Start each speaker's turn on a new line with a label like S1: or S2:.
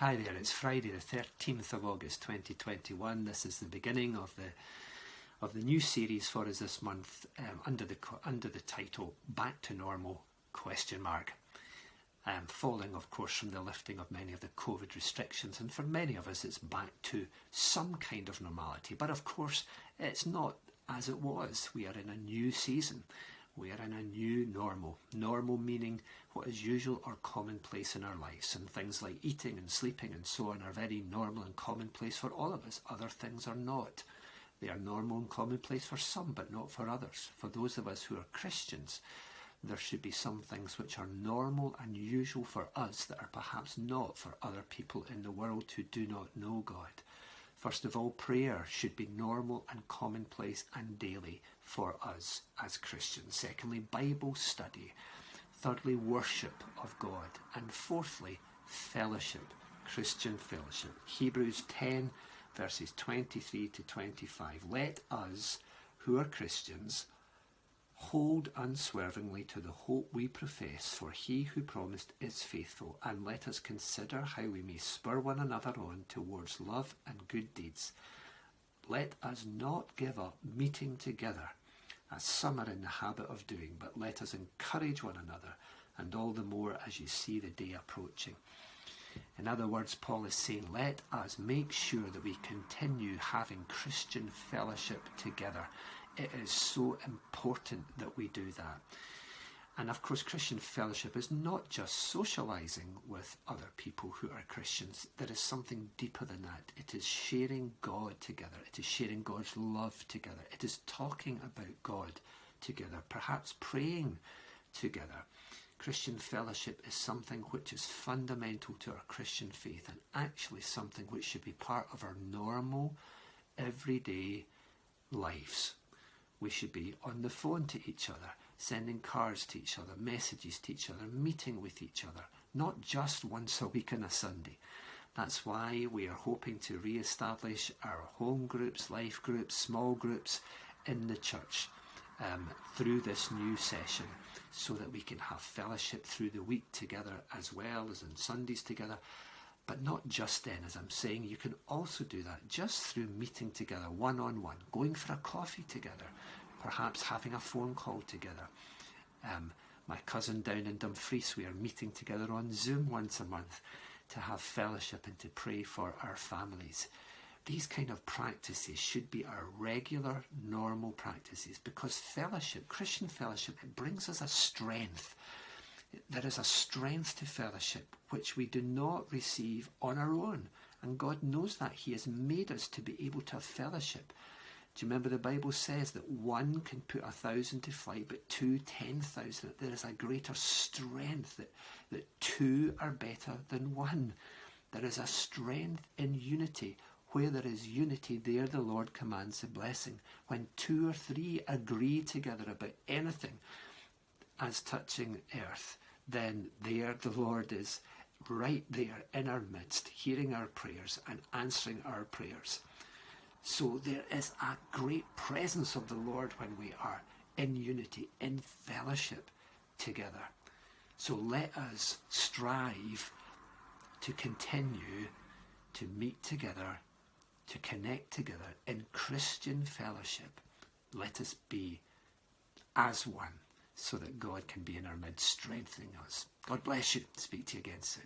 S1: Hi there, it's Friday the 13th of August 2021. This is the beginning of the new series for us this month under the title Back to Normal ? Following of course from the lifting of many of the COVID restrictions, and for many of us it's back to some kind of normality, but of course it's not as it was. We are in a new season. We are in a new normal. Normal meaning what is usual or commonplace in our lives, and things like eating and sleeping and so on are very normal and commonplace for all of us. Other things are not. They are normal and commonplace for some, but not for others. For those of us who are Christians, there should be some things which are normal and usual for us that are perhaps not for other people in the world who do not know God. First of all, prayer should be normal and commonplace and daily for us as Christians. Secondly, Bible study. Thirdly, worship of God. And fourthly, fellowship, Christian fellowship. Hebrews 10 verses 23 to 25. Let us, who are Christians, hold unswervingly to the hope we profess, for he who promised is faithful, and let us consider how we may spur one another on towards love and good deeds. Let us not give up meeting together, as some are in the habit of doing, but let us encourage one another, and all the more as you see the day approaching. In other words, Paul is saying, let us make sure that we continue having Christian fellowship together. It is so important that we do that. And of course, Christian fellowship is not just socialising with other people who are Christians. There is something deeper than that. It is sharing God together. It is sharing God's love together. It is talking about God together, perhaps praying together. Christian fellowship is something which is fundamental to our Christian faith, and actually something which should be part of our normal, everyday lives. We should be on the phone to each other, sending cards to each other, messages to each other, meeting with each other, not just once a week on a Sunday. That's why we are hoping to re-establish our home groups, life groups, small groups in the church through this new session, so that we can have fellowship through the week together as well as on Sundays together. But not just then, as I'm saying, you can also do that just through meeting together one-on-one, going for a coffee together, perhaps having a phone call together. My cousin down in Dumfries, we are meeting together on Zoom once a month to have fellowship and to pray for our families. These kind of practices should be our regular, normal practices, because fellowship, Christian fellowship, it brings us a strength. There is a strength to fellowship which we do not receive on our own. And God knows that. He has made us to be able to have fellowship. Do you remember the Bible says that one can put 1,000 to flight, but 2, 10,000. There is a greater strength, that two are better than one. There is a strength in unity. Where there is unity, there the Lord commands a blessing. When 2 or 3 agree together about anything as touching earth, then there the Lord is right there in our midst, hearing our prayers and answering our prayers. So there is a great presence of the Lord when we are in unity, in fellowship together. So let us strive to continue to meet together, to connect together in Christian fellowship. Let us be as one, so that God can be in our midst, strengthening us. God bless you. Speak to you again soon.